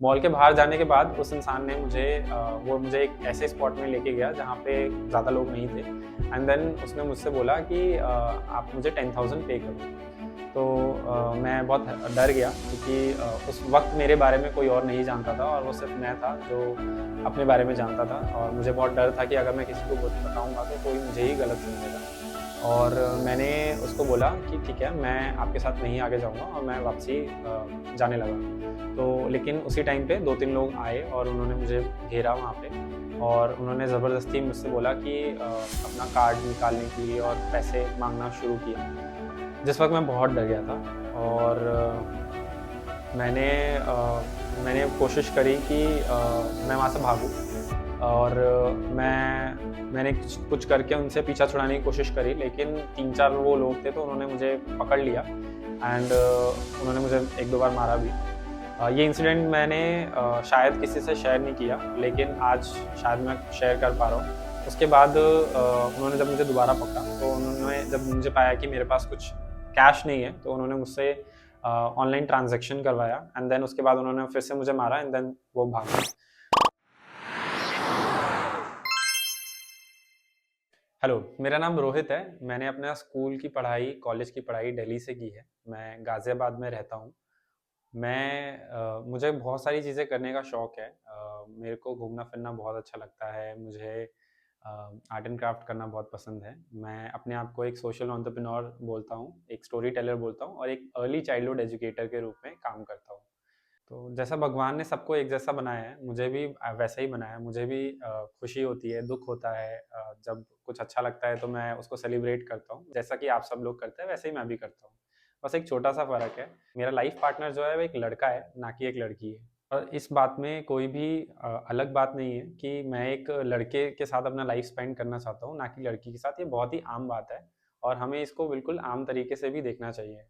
Mall के बाहर जाने के बाद उस इंसान ने वो मुझे एक ऐसे स्पॉट में लेके गया जहाँ पे ज़्यादा लोग नहीं थे एंड देन उसने मुझसे बोला कि आप मुझे 10,000 पे करो। तो मैं बहुत डर गया क्योंकि उस वक़्त मेरे बारे में कोई और नहीं जानता था और वो सिर्फ़ मैं था जो अपने बारे में जानता था और मुझे बहुत डर था कि अगर मैं किसी को बताऊँगा तो कोई मुझे ही गलत समझेगा। और मैंने उसको बोला कि ठीक है, मैं आपके साथ नहीं आगे जाऊँगा और मैं वापसी जाने लगा। तो लेकिन उसी टाइम पे 2-3 लोग आए और उन्होंने मुझे घेरा वहाँ पे और उन्होंने ज़बरदस्ती मुझसे बोला कि अपना कार्ड निकालने के लिए और पैसे माँगना शुरू किया। जिस वक़्त मैं बहुत डर गया था और मैंने मैंने कोशिश करी कि मैं वहाँ से भागूँ और मैंने कुछ कुछ करके उनसे पीछा छुड़ाने की कोशिश करी, लेकिन 3-4 वो लोग थे तो उन्होंने मुझे पकड़ लिया एंड उन्होंने मुझे 1-2 बार मारा भी। ये इंसिडेंट मैंने शायद किसी से शेयर नहीं किया, लेकिन आज शायद मैं शेयर कर पा रहा हूँ। उसके बाद उन्होंने जब मुझे दोबारा पकड़ा तो उन्होंने जब मुझे पाया कि मेरे पास कुछ कैश नहीं है, तो उन्होंने मुझसे ऑनलाइन ट्रांज़ैक्शन करवाया एंड देन उसके बाद उन्होंने फिर से मुझे मारा एंड देन वो भाग गए। हेलो, मेरा नाम रोहित है। मैंने अपना स्कूल की पढ़ाई, कॉलेज की पढ़ाई दिल्ली से की है। मैं गाज़ियाबाद में रहता हूँ। मुझे बहुत सारी चीज़ें करने का शौक है। मेरे को घूमना-फिरना बहुत अच्छा लगता है। मुझे आर्ट एंड क्राफ्ट करना बहुत पसंद है। मैं अपने आप को एक सोशल एंटरप्रेन्योर बोलता हूँ, एक स्टोरी टेलर बोलता हूँ और एक अर्ली चाइल्डहुड एजुकेटर के रूप में काम करता हूँ। तो जैसा भगवान ने सबको एक जैसा बनाया है, मुझे भी वैसा ही बनाया है। मुझे भी खुशी होती है, दुःख होता है, जब कुछ अच्छा लगता है तो मैं उसको सेलिब्रेट करता हूँ। जैसा कि आप सब लोग करते हैं, वैसे ही मैं भी करता हूँ। बस एक छोटा-सा फ़र्क है, मेरा लाइफ़ पार्टनर जो है वो एक लड़का है, ना कि एक लड़की है। और इस बात में कोई भी अलग बात नहीं है कि मैं एक लड़के के साथ अपना लाइफ़ स्पेंड करना चाहता हूँ, ना कि लड़की के साथ। ये बहुत ही आम बात है और हमें इसको बिल्कुल आम तरीके से भी देखना चाहिए।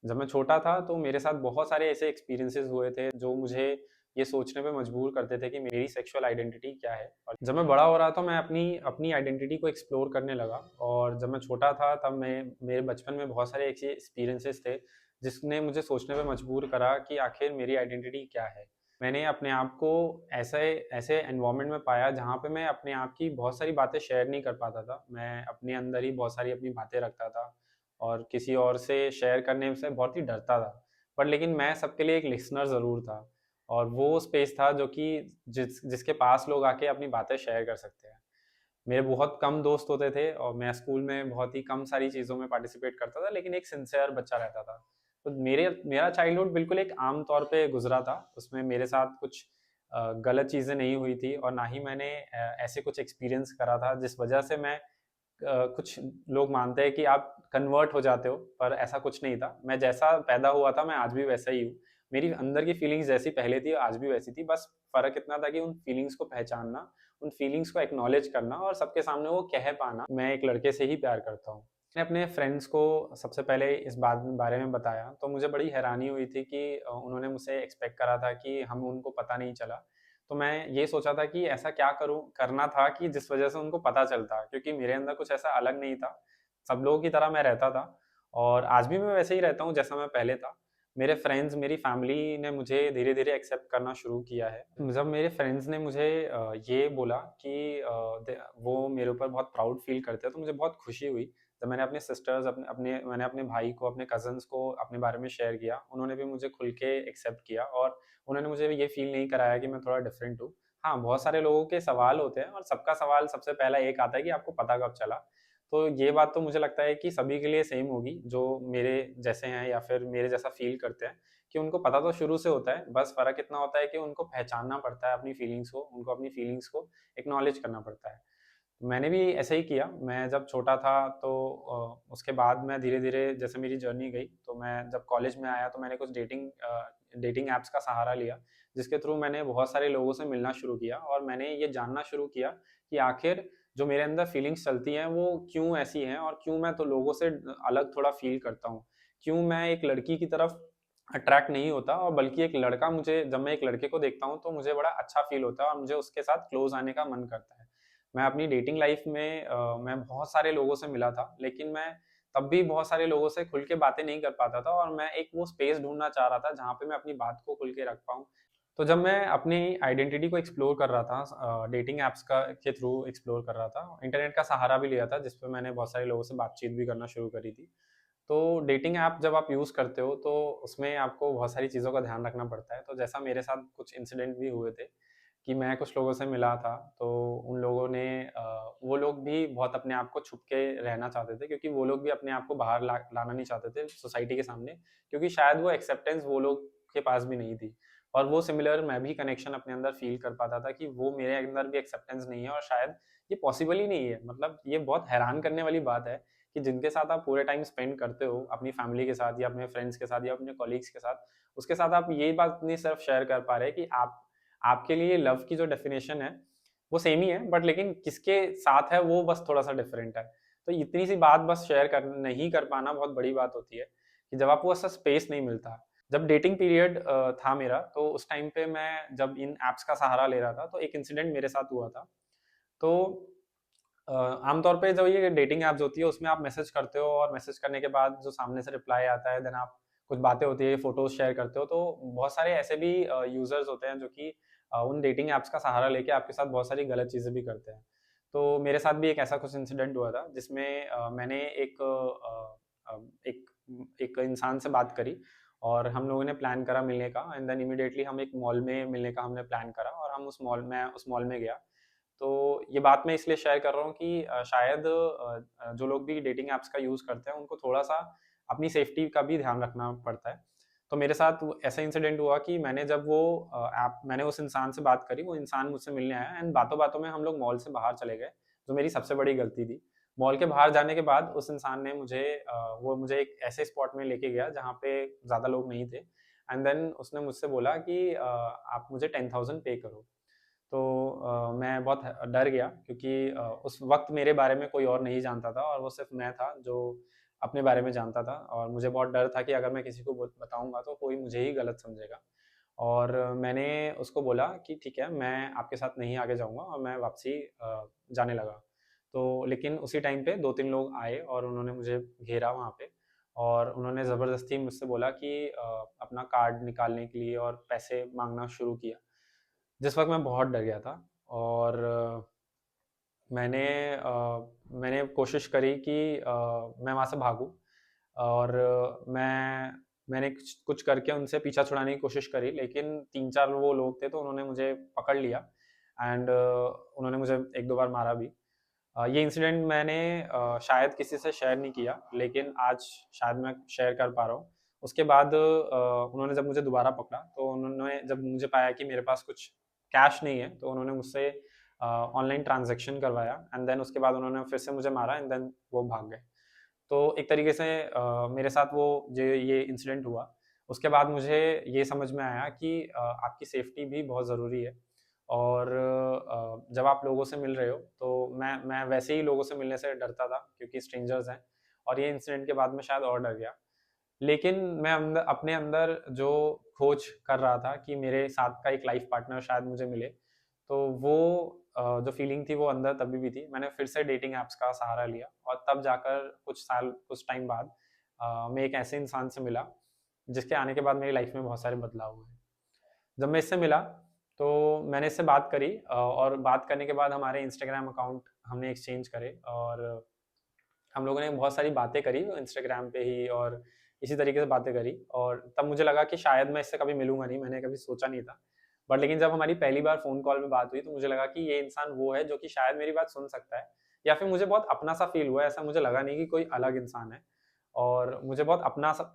जब मैं छोटा था तो मेरे साथ बहुत सारे ऐसे एक्सपीरियंसेस हुए थे जो मुझे ये सोचने पे मजबूर करते थे कि मेरी सेक्सुअल आइडेंटिटी क्या है। और जब मैं बड़ा हो रहा तो मैं अपनी अपनी आइडेंटिटी को एक्सप्लोर करने लगा। और जब मैं छोटा था तब मैं मेरे बचपन में बहुत सारे ऐसे एक्सपीरियंसेस थे जिसने मुझे सोचने पे मजबूर करा कि आखिर मेरी आइडेंटिटी क्या है। मैंने अपने आप को ऐसे ऐसे एनवायरनमेंट में पाया जहाँ पे मैं अपने आप की बहुत सारी बातें शेयर नहीं कर पाता था। मैं अपने अंदर ही बहुत सारी अपनी बातें रखता था और किसी और से शेयर करने से बहुत ही डरता था। पर लेकिन मैं सबके लिए एक लिसनर ज़रूर था और वो स्पेस था जो कि जिसके पास लोग आके अपनी बातें शेयर कर सकते हैं। मेरे बहुत कम दोस्त होते थे और मैं स्कूल में बहुत ही कम सारी चीज़ों में पार्टिसिपेट करता था, लेकिन एक सिंसियर बच्चा रहता था। तो मेरा चाइल्डहुड बिल्कुल एक आम तौर पे गुज़रा था। उसमें मेरे साथ कुछ गलत चीज़ें नहीं हुई थी और ना ही मैंने ऐसे कुछ एक्सपीरियंस करा था जिस वजह से कुछ लोग मानते हैं कि आप कन्वर्ट हो जाते हो, पर ऐसा कुछ नहीं था। मैं जैसा पैदा हुआ था, मैं आज भी वैसा ही हूँ। मेरी अंदर की फीलिंग्स जैसी पहले थी, आज भी वैसी थी। बस फ़र्क इतना था कि उन फीलिंग्स को पहचानना, उन फीलिंग्स को एक्नॉलेज करना और सबके सामने वो कह पाना, मैं एक लड़के से ही प्यार करता हूँ। मैंने अपने फ्रेंड्स को सबसे पहले इस बारे में बताया, तो मुझे बड़ी हैरानी हुई थी कि उन्होंने मुझसे एक्सपेक्ट करा था कि हम उनको पता नहीं चला। तो मैं ये सोचा था कि ऐसा क्या करना था कि जिस वजह से उनको पता चलता, क्योंकि मेरे अंदर कुछ ऐसा अलग नहीं था। सब लोगों की तरह मैं रहता था और आज भी मैं वैसे ही रहता हूँ जैसा मैं पहले था। मेरे फ्रेंड्स, मेरी फैमिली ने मुझे धीरे-धीरे एक्सेप्ट करना शुरू किया है। जब मेरे फ्रेंड्स ने मुझे ये बोला कि वो मेरे ऊपर बहुत प्राउड फ़ील करते हैं, तो मुझे बहुत खुशी हुई। जब मैंने अपने सिस्टर्स अपने अपने मैंने अपने भाई को, अपने कज़िन्स को अपने बारे में शेयर किया, उन्होंने भी मुझे खुल के एक्सेप्ट किया और उन्होंने मुझे ये फ़ील नहीं कराया कि मैं थोड़ा डिफरेंट हूँ। हाँ, बहुत सारे लोगों के सवाल होते हैं और सबका सवाल सबसे पहला एक आता है कि आपको पता कब चला? तो ये बात तो मुझे लगता है कि सभी के लिए सेम होगी, जो मेरे जैसे हैं या फिर मेरे जैसा फ़ील करते हैं, कि उनको पता तो शुरू से होता है, बस फ़र्क इतना होता है कि उनको पहचानना पड़ता है अपनी फ़ीलिंग्स को, उनको अपनी फ़ीलिंग्स को एक्नॉलेज करना पड़ता है। मैंने भी ऐसा ही किया। मैं जब छोटा था तो उसके बाद मैं धीरे-धीरे जैसे मेरी जर्नी गई, तो मैं जब कॉलेज में आया तो मैंने कुछ डेटिंग ऐप्स का सहारा लिया, जिसके थ्रू मैंने बहुत सारे लोगों से मिलना शुरू किया और मैंने ये जानना शुरू किया कि आखिर जो मेरे अंदर फीलिंग्स चलती हैं, वो क्यों ऐसी हैं और क्यों मैं तो लोगों से अलग थोड़ा फ़ील करता हूँ। क्यों मैं एक लड़की की तरफ अट्रैक्ट नहीं होता और बल्कि एक लड़का मुझे जब मैं एक लड़के को देखता हूँ, तो मुझे बड़ा अच्छा फ़ील होता है और मुझे उसके साथ क्लोज़ आने का मन करता है। मैं अपनी डेटिंग लाइफ में मैं बहुत सारे लोगों से मिला था, लेकिन मैं तब भी बहुत सारे लोगों से खुल के बातें नहीं कर पाता था और मैं एक वो स्पेस ढूँढना चाह रहा था, जहाँ पे मैं अपनी बात को खुल के रख पाऊँ। तो जब मैं अपनी आइडेंटिटी को एक्सप्लोर कर रहा था, डेटिंग ऐप्स का के थ्रू एक्सप्लोर कर रहा था, इंटरनेट का सहारा भी लिया था, जिस पे मैंने बहुत सारे लोगों से बातचीत भी करना शुरू करी थी। तो डेटिंग ऐप जब आप यूज़ करते हो तो उसमें आपको बहुत सारी चीज़ों का ध्यान रखना पड़ता है। तो जैसा मेरे साथ कुछ इंसिडेंट भी हुए थे कि मैं कुछ लोगों से मिला था, तो उन लोगों ने वो लोग भी बहुत अपने आप को छुप के रहना चाहते थे, क्योंकि वो लोग भी अपने आप को बाहर लाना नहीं चाहते थे सोसाइटी के सामने, क्योंकि शायद वो एक्सेप्टेंस वो लोग के पास भी नहीं थी। और वो सिमिलर मैं भी कनेक्शन अपने अंदर फ़ील कर पाता था कि वो मेरे अंदर भी एक्सेप्टेंस नहीं है, और शायद ये पॉसिबल ही नहीं है। मतलब ये बहुत हैरान करने वाली बात है कि जिनके साथ आप पूरे टाइम स्पेंड करते हो, अपनी फैमिली के साथ या अपने फ्रेंड्स के साथ या अपने कॉलीग्स के साथ, उसके साथ आप ये बात नहीं सिर्फ शेयर कर पा रहे कि आपके लिए लव की जो डेफिनेशन है वो सेम ही है, बट लेकिन किसके साथ है वो बस थोड़ा सा डिफरेंट है। तो इतनी सी बात बस शेयर कर नहीं कर पाना बहुत बड़ी बात होती है, कि जब आपको ऐसा स्पेस नहीं मिलता। जब डेटिंग पीरियड था मेरा, तो उस टाइम पे मैं जब इन ऐप्स का सहारा ले रहा था, तो एक इंसिडेंट मेरे साथ हुआ था। तो आमतौर पे जो ये डेटिंग ऐप्स होती है उसमें आप मैसेज करते हो, और मैसेज करने के बाद जो सामने से रिप्लाई आता है, देन आप कुछ बातें होती है, फोटोज शेयर करते हो, तो बहुत सारे ऐसे भी यूजर्स होते हैं जो कि उन डेटिंग ऐप्स का सहारा लेके आपके साथ बहुत सारी गलत चीज़ें भी करते हैं। तो मेरे साथ भी एक ऐसा कुछ इंसिडेंट हुआ था, जिसमें मैंने एक एक इंसान से बात करी, और हम लोगों ने प्लान करा मिलने का, एंड देन इमीडिएटली हम एक मॉल में मिलने का हमने प्लान करा, और हम उस मॉल में गया। तो ये बात मैं इसलिए शेयर कर रहा हूँ कि शायद जो लोग भी डेटिंग ऐप्स का यूज़ करते हैं उनको थोड़ा-सा अपनी सेफ्टी का भी ध्यान रखना पड़ता है। तो मेरे साथ ऐसा इंसिडेंट हुआ कि मैंने उस इंसान से बात करी, वो इंसान मुझसे मिलने आया, एंड बातों-बातों में हम लोग मॉल से बाहर चले गए, जो मेरी सबसे बड़ी गलती थी। मॉल के बाहर जाने के बाद उस इंसान ने वो मुझे एक ऐसे स्पॉट में लेके गया जहाँ पे ज़्यादा लोग नहीं थे, एंड देन उसने मुझसे बोला कि आप मुझे 10,000 पे करो। तो मैं बहुत डर गया, क्योंकि उस वक़्त मेरे बारे में कोई और नहीं जानता था, और वो सिर्फ़ मैं था जो अपने बारे में जानता था, और मुझे बहुत डर था कि अगर मैं किसी को बताऊँगा तो कोई मुझे ही गलत समझेगा। और मैंने उसको बोला कि ठीक है, मैं आपके साथ नहीं आगे जाऊँगा, और मैं वापसी जाने लगा। तो लेकिन उसी टाइम पे 2-3 लोग आए और उन्होंने मुझे घेरा वहाँ पे, और उन्होंने ज़बरदस्ती मुझसे बोला कि अपना कार्ड निकालने के लिए और पैसे माँगना शुरू किया। जिस वक़्त मैं बहुत डर गया था, और मैंने मैंने कोशिश करी कि मैं वहाँ से भागूँ, और मैंने कुछ कुछ करके उनसे पीछा छुड़ाने की कोशिश करी, लेकिन 3-4 वो लोग थे, तो उन्होंने मुझे पकड़ लिया, एंड उन्होंने मुझे 1-2 बार मारा भी। ये इंसिडेंट मैंने शायद किसी से शेयर नहीं किया, लेकिन आज शायद मैं शेयर कर पा रहा हूँ। उसके बाद उन्होंने जब मुझे दोबारा पकड़ा, तो उन्होंने जब मुझे पाया कि मेरे पास कुछ कैश नहीं है, तो उन्होंने मुझसे ऑनलाइन ट्रांज़ैक्शन करवाया, एंड देन उसके बाद उन्होंने फिर से मुझे मारा, एंड देन वो भाग गए। तो एक तरीके से मेरे साथ वो जो ये इंसिडेंट हुआ, उसके बाद मुझे ये समझ में आया कि आपकी सेफ्टी भी बहुत ज़रूरी है, और जब आप लोगों से मिल रहे हो, तो मैं वैसे ही लोगों से मिलने से डरता था, क्योंकि स्ट्रेंजर्स हैं, और ये इंसिडेंट के बाद मैं शायद और डर गया। लेकिन मैं अपने अंदर जो खोज कर रहा था कि मेरे साथ का एक लाइफ पार्टनर शायद मुझे मिले, तो वो जो फीलिंग थी वो अंदर तभी भी थी। मैंने फिर से डेटिंग ऐप्स का सहारा लिया, और तब जाकर कुछ टाइम बाद मैं एक ऐसे इंसान से मिला, जिसके आने के बाद मेरी लाइफ में बहुत सारे बदलाव हुए। जब मैं इससे मिला, तो मैंने इससे बात करी, और बात करने के बाद हमारे इंस्टाग्राम अकाउंट हमने एक्सचेंज करे, और हम लोगों ने बहुत सारी बातें करी इंस्टाग्राम पे ही, और इसी तरीके से बातें करी, और तब मुझे लगा कि शायद मैं इससे कभी मिलूँगा नहीं, मैंने कभी सोचा नहीं था। बट लेकिन जब हमारी पहली बार फ़ोन कॉल पे बात हुई, तो मुझे लगा कि ये इंसान वो है जो कि शायद मेरी बात सुन सकता है, या फिर मुझे बहुत अपना-सा फ़ील हुआ, ऐसा मुझे लगा नहीं कि कोई अलग इंसान है, और मुझे बहुत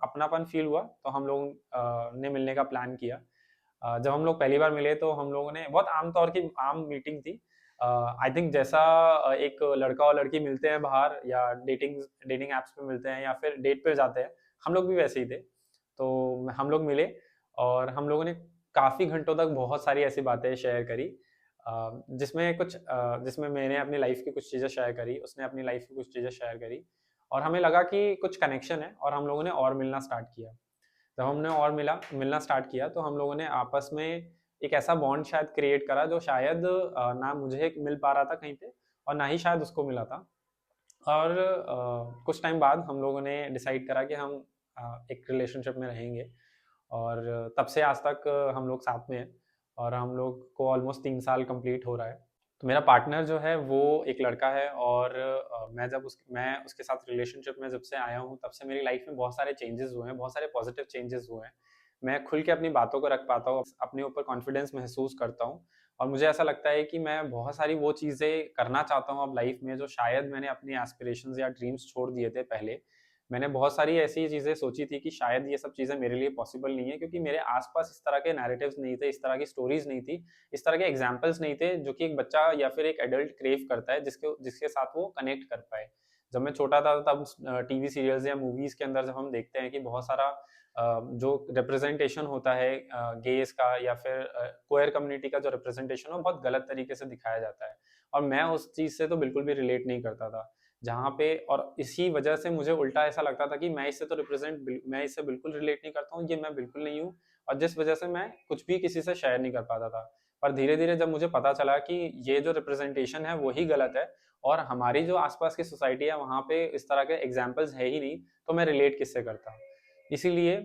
अपनापन फ़ील हुआ, तो हम लोग ने मिलने का प्लान किया। जब हम लोग पहली बार मिले, तो हम लोगों ने बहुत आम तौर की आम मीटिंग थी। आई थिंक जैसा एक लड़का और लड़की मिलते हैं बाहर, या डेटिंग ऐप्स पे मिलते हैं, या फिर डेट पे जाते हैं, हम लोग भी वैसे ही थे। तो हम लोग मिले, और हम लोगों ने काफ़ी घंटों तक बहुत सारी ऐसी बातें शेयर करी, जिसमें मैंने अपनी लाइफ की कुछ चीज़ें शेयर करी, उसने अपनी लाइफ की कुछ चीज़ें शेयर करी, और हमें लगा कि कुछ कनेक्शन है, और हम लोगों ने और मिलना स्टार्ट किया। जब हमने और मिलना स्टार्ट किया, तो हम लोगों ने आपस में एक ऐसा बॉन्ड शायद क्रिएट करा, जो शायद ना मुझे मिल पा रहा था कहीं पे, और ना ही शायद उसको मिला था। और कुछ टाइम बाद हम लोगों ने डिसाइड करा कि हम एक रिलेशनशिप में रहेंगे, और तब से आज तक हम लोग साथ में हैं, और हम लोग को ऑलमोस्ट 3 साल कंप्लीट हो रहा है। तो मेरा पार्टनर जो है वो एक लड़का है, और मैं उसके साथ रिलेशनशिप में जब से आया हूँ तब से मेरी लाइफ में बहुत सारे चेंजेस हुए हैं, बहुत सारे पॉजिटिव चेंजेस हुए हैं। मैं खुल के अपनी बातों को रख पाता हूँ, अपने ऊपर कॉन्फिडेंस महसूस करता हूँ, और मुझे ऐसा लगता है कि मैं बहुत सारी वो चीज़ें करना चाहता हूँ अब लाइफ में जो शायद मैंने अपनी एस्पिरेशंस या ड्रीम्स छोड़ दिए थे पहले। मैंने बहुत सारी ऐसी चीज़ें सोची थी कि शायद ये सब चीज़ें मेरे लिए पॉसिबल नहीं है, क्योंकि मेरे आसपास इस तरह के नैरेटिव्स नहीं थे, इस तरह की स्टोरीज नहीं थी, इस तरह के एग्जाम्पल्स नहीं थे जो कि एक बच्चा या फिर एक एडल्ट क्रेव करता है, जिसके जिसके साथ वो कनेक्ट कर पाए। जब मैं छोटा था तब टीवी सीरियल्स या मूवीज के अंदर जब हम देखते हैं कि बहुत सारा जो रिप्रेजेंटेशन होता है गेस का या फिर क्वेयर कम्युनिटी का जो रिप्रेजेंटेशन हो, बहुत गलत तरीके से दिखाया जाता है, और मैं उस चीज़ से तो बिल्कुल भी रिलेट नहीं करता था। जहाँ पे और इसी वजह से मुझे उल्टा ऐसा लगता था कि मैं इससे बिल्कुल रिलेट नहीं करता हूँ, ये मैं बिल्कुल नहीं हूँ, और जिस वजह से मैं कुछ भी किसी से शेयर नहीं कर पाता था। पर धीरे-धीरे जब मुझे पता चला कि ये जो रिप्रेजेंटेशन है वो ही गलत है, और हमारी जो आसपास की सोसाइटी है वहाँ पे इस तरह के एग्जाम्पल्स है ही नहीं, तो मैं रिलेट किससे करता। इसीलिए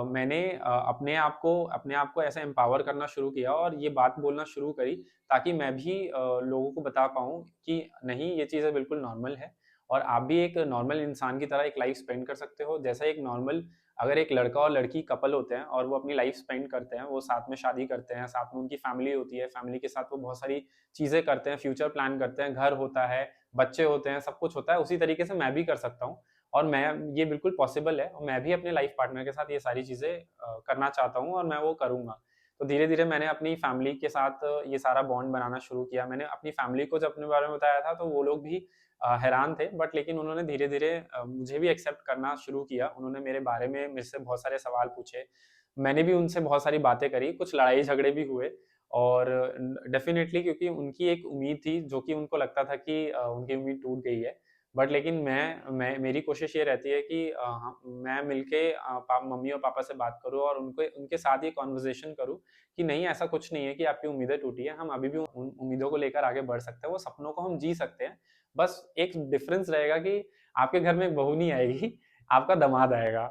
मैंने अपने आप को ऐसे एम्पावर करना शुरू किया और ये बात बोलना शुरू करी, ताकि मैं भी लोगों को बता पाऊँ कि नहीं, ये चीज़ें बिल्कुल नॉर्मल है, और आप भी एक नॉर्मल इंसान की तरह एक लाइफ स्पेंड कर सकते हो। जैसा एक नॉर्मल, अगर एक लड़का और लड़की कपल होते हैं और वो अपनी लाइफ स्पेंड करते हैं, वो साथ में शादी करते हैं, साथ में उनकी फैमिली होती है, फैमिली के साथ वो बहुत सारी चीज़ें करते हैं, फ्यूचर प्लान करते हैं, घर होता है, बच्चे होते हैं, सब कुछ होता है, उसी तरीके से मैं भी कर सकता हूँ, और मैं ये बिल्कुल पॉसिबल है, और मैं भी अपने लाइफ पार्टनर के साथ ये सारी चीज़ें करना चाहता हूँ, और मैं वो करूँगा। तो धीरे-धीरे मैंने अपनी फैमिली के साथ ये सारा बॉन्ड बनाना शुरू किया। मैंने अपनी फैमिली को जब अपने बारे में बताया था तो वो लोग भी हैरान थे, बट लेकिन उन्होंने धीरे-धीरे मुझे भी एक्सेप्ट करना शुरू किया। उन्होंने मेरे बारे में मेरे से बहुत सारे सवाल पूछे। मैंने भी उनसे बहुत सारी बातें करी, कुछ लड़ाई-झगड़े भी हुए, और डेफ़िनेटली क्योंकि उनकी एक उम्मीद थी जो कि उनको लगता था कि उनकी उम्मीद टूट गई है। बट लेकिन मैं मेरी कोशिश ये रहती है कि मैं मिलके मम्मी और पापा से बात करूँ और उनके उनके साथ ये कन्वर्सेशन करूँ कि नहीं, ऐसा कुछ नहीं है कि आपकी उम्मीदें टूटी हैं, हम अभी भी उन उम्मीदों को लेकर आगे बढ़ सकते हैं, वो सपनों को हम जी सकते हैं। बस एक डिफरेंस रहेगा कि आपके घर में एक बहू नहीं आएगी, आपका दामाद आएगा।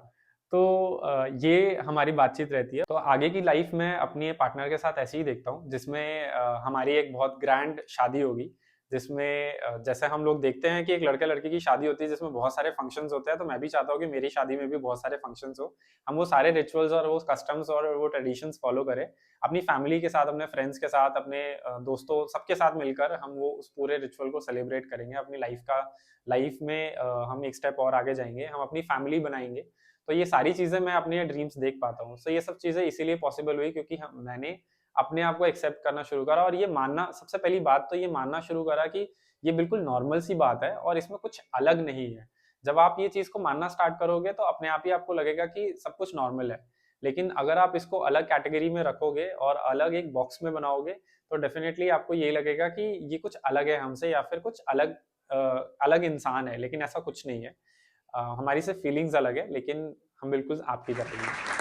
तो ये हमारी बातचीत रहती है। तो आगे की लाइफ में अपने पार्टनर के साथ ऐसे ही देखता हूँ, जिसमें हमारी एक बहुत ग्रैंड शादी होगी, जिसमें जैसे हम लोग देखते हैं कि एक लड़के-लड़की की शादी होती है जिसमें बहुत सारे फंक्शंस होते हैं, तो मैं भी चाहता हूँ कि मेरी शादी में भी बहुत सारे फंक्शंस हो। हम वो सारे रिचुअल्स और वो कस्टम्स और वो ट्रेडिशंस फॉलो करें। अपनी फैमिली के साथ, अपने फ्रेंड्स के साथ, अपने दोस्तों सबके साथ मिलकर हम वो उस पूरे रिचुअल को सेलिब्रेट करेंगे। अपनी लाइफ में हम एक स्टेप और आगे जाएँगे, हम अपनी फैमिली बनाएँगे। तो ये सारी चीज़ें मैं अपने ड्रीम्स देख पाता हूँ। सो ये सब चीज़ें इसीलिए पॉसिबल हुई क्योंकि मैंने अपने आप को एक्सेप्ट करना शुरू करा, और ये मानना, सबसे पहली बात तो ये मानना शुरू करा कि ये बिल्कुल नॉर्मल सी बात है और इसमें कुछ अलग नहीं है। जब आप ये चीज़ को मानना स्टार्ट करोगे तो अपने आप ही आपको लगेगा कि सब कुछ नॉर्मल है। लेकिन अगर आप इसको अलग कैटेगरी में रखोगे और अलग एक बॉक्स में बनाओगे, तो डेफ़िनेटली आपको ये लगेगा कि ये कुछ अलग है हमसे, या फिर कुछ अलग अलग इंसान है, लेकिन ऐसा कुछ नहीं है। हमारी सिर्फ़ फीलिंग्स अलग है, लेकिन हम बिल्कुल आपकी तरह ही हैं।